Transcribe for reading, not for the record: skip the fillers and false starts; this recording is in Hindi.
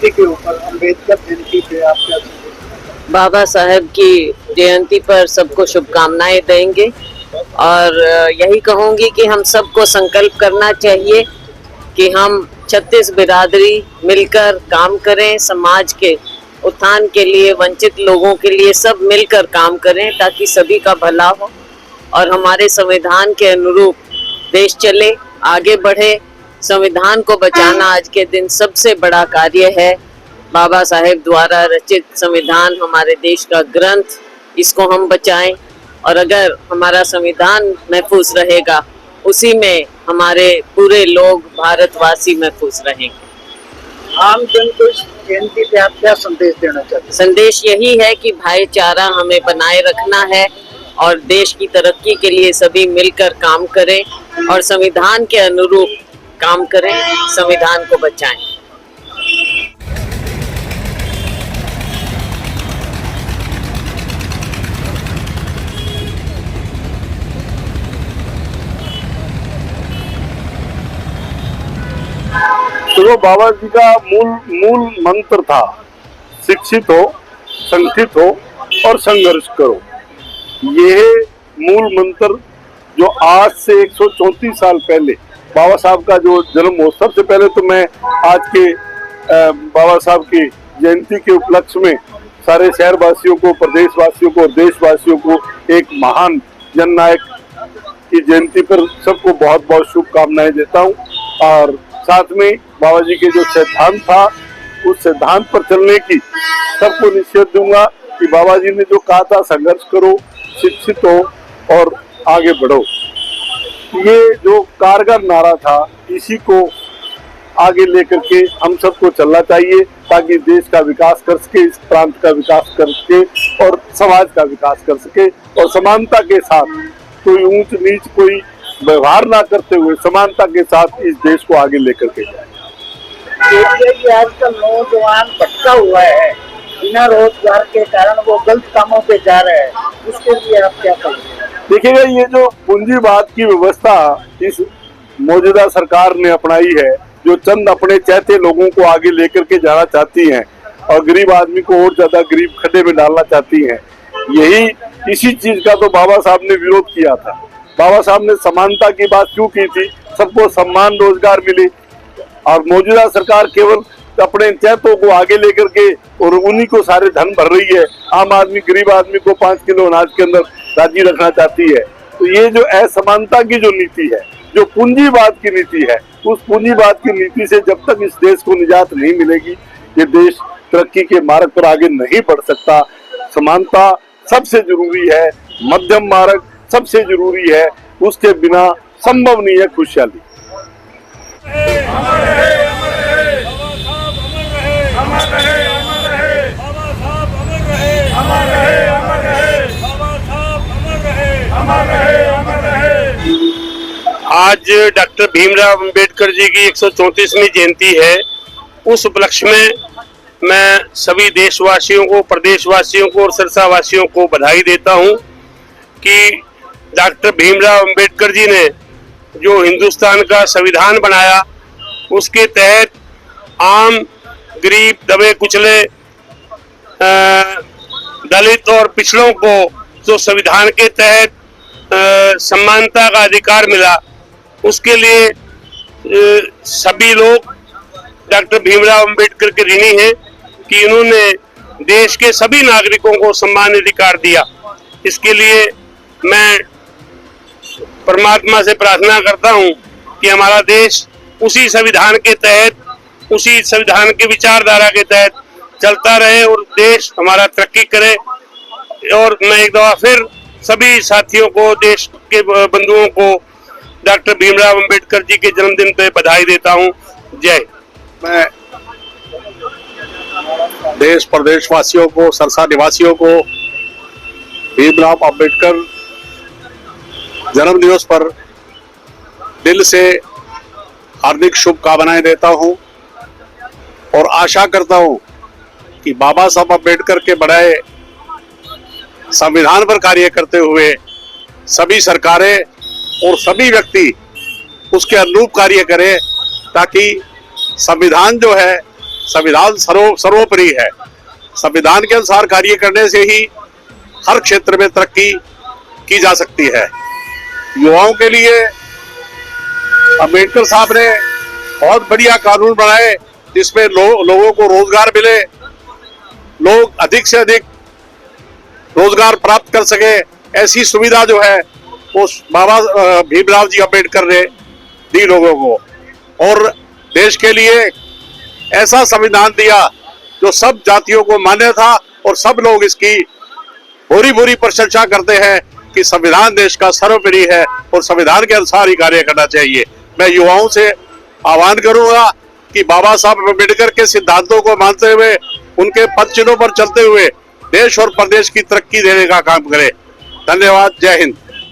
जयंती के ऊपर, अम्बेडकर जयंती पे आप क्या संदेश? बाबा साहेब की जयंती पर सबको शुभकामनाएं देंगे और यही कहूंगी कि हम सबको संकल्प करना चाहिए कि हम 36 बिरादरी मिलकर काम करें, समाज के उत्थान के लिए, वंचित लोगों के लिए सब मिलकर काम करें ताकि सभी का भला हो और हमारे संविधान के अनुरूप देश चले, आगे बढ़े। संविधान को बचाना आज के दिन सबसे बड़ा कार्य है। बाबा साहेब द्वारा रचित संविधान हमारे देश का ग्रंथ, इसको हम बचाएं और अगर हमारा संविधान महफूज रहेगा उसी में हमारे पूरे लोग भारतवासी महफूज रहेंगे। आम जन को इस जयंती पे आप क्या संदेश देना चाहते हैं? संदेश यही है कि भाईचारा हमें बनाए रखना है और देश की तरक्की के लिए सभी मिलकर काम करें और संविधान के अनुरूप काम करें, संविधान को बचाएं। तो बाबा जी का मूल मंत्र था, शिक्षित हो, संगठित हो और संघर्ष करो। ये मूल मंत्र जो आज से 134 साल पहले बाबा साहब का जो जन्म महोत्सव, सबसे पहले तो मैं आज के बाबा साहब की जयंती के उपलक्ष्य में सारे शहरवासियों को, प्रदेशवासियों को, देशवासियों को एक महान जननायक की जयंती पर सबको बहुत बहुत शुभकामनाएं देता हूं। और साथ में बाबा जी के जो सिद्धांत था, उस सिद्धांत पर चलने की सबको निश्चय दूंगा कि बाबा जी ने जो कहा था, संघर्ष करो, शिक्षित हो और आगे बढ़ो, ये जो कारगर नारा था, इसी को आगे लेकर के हम सबको चलना चाहिए ताकि देश का विकास कर सके, इस प्रांत का विकास कर सके और समाज का विकास कर सके और समानता के साथ, कोई ऊंच नीच कोई व्यवहार ना करते हुए समानता के साथ इस देश को आगे लेकर के जाए। देखिए कि आजकल नौजवान भटका हुआ है, बिना रोजगार के कारण वो गलत कामों पे जा रहे हैं, उसके लिए आप क्या कहेंगे? देखिएगा, ये जो पूंजीवाद की व्यवस्था इस मौजूदा सरकार ने अपनाई है, जो चंद अपने चाहते लोगों को आगे लेकर के जाना चाहती हैं और गरीब आदमी को और ज्यादा गरीब खड्डे में डालना चाहती हैं, यही इसी चीज का तो बाबा साहब ने विरोध किया था। बाबा साहब ने समानता की बात क्यों की थी? सबको सम्मान, रोजगार मिले और मौजूदा सरकार केवल अपने चैतों को आगे लेकर के और उन्हीं को सारे धन भर रही है। आम आदमी, गरीब आदमी को 5 किलो अनाज के अंदर राजी रखना चाहती है। तो ये जो असमानता की जो नीति है, जो पूंजीवाद की नीति है, उस पूंजीवाद की नीति से जब तक इस देश को निजात नहीं मिलेगी, ये देश तरक्की के मार्ग पर आगे नहीं बढ़ सकता। समानता सबसे जरूरी है, मध्यम मार्ग सबसे जरूरी है, उसके बिना संभव नहीं है खुशहाली। आज डॉक्टर भीमराव अंबेडकर जी की 134वीं जयंती है। उस उपलक्ष्य में मैं सभी देशवासियों को, प्रदेशवासियों को और सिरसावासियों को बधाई देता हूं कि डॉक्टर भीमराव अंबेडकर जी ने जो हिंदुस्तान का संविधान बनाया, उसके तहत आम, गरीब, दबे कुचले, दलित और पिछड़ों को जो संविधान के तहत समानता का अधिकार मिला, उसके लिए सभी लोग डॉक्टर भीमराव अंबेडकर के ऋणी हैं कि इन्होंने देश के सभी नागरिकों को समान अधिकार दिया। इसके लिए मैं परमात्मा से प्रार्थना करता हूं कि हमारा देश उसी संविधान के तहत, उसी संविधान की विचारधारा के तहत चलता रहे और देश हमारा तरक्की करे। और मैं एक दफा फिर सभी साथियों को, देश के बंधुओं को डॉक्टर भीमराव अंबेडकर जी के जन्मदिन पे बधाई देता हूं। जय। मैं देश प्रदेशवासियों को, सरसा निवासियों को भीमराव अंबेडकर जन्म दिवस पर दिल से हार्दिक शुभकामनाएं देता हूं और आशा करता हूं कि बाबा साहब अंबेडकर के बनाए संविधान पर कार्य करते हुए सभी सरकारें और सभी व्यक्ति उसके अनुरूप कार्य करें ताकि संविधान जो है संविधान सर्वोपरि है। संविधान के अनुसार कार्य करने से ही हर क्षेत्र में तरक्की की जा सकती है। युवाओं के लिए अंबेडकर साहब ने बहुत बढ़िया कानून बनाए जिसमें लोगों को रोजगार मिले, लोग अधिक से अधिक रोजगार प्राप्त कर सके। ऐसी सुविधा जो है वो बाबा भीमराव जी अंबेडकर ने दी लोगों को, और देश के लिए ऐसा संविधान दिया जो सब जातियों को मान्य था, और सब लोग इसकी भूरी भूरी प्रशंसा करते हैं कि संविधान देश का सर्वोपरि है और संविधान के अनुसार ही कार्य करना चाहिए। मैं युवाओं से आह्वान करूंगा कि बाबा साहब अम्बेडकर के सिद्धांतों को मानते हुए, उनके पद चिन्हों पर चलते हुए देश और प्रदेश की तरक्की देने का काम करें। धन्यवाद। जय हिंद।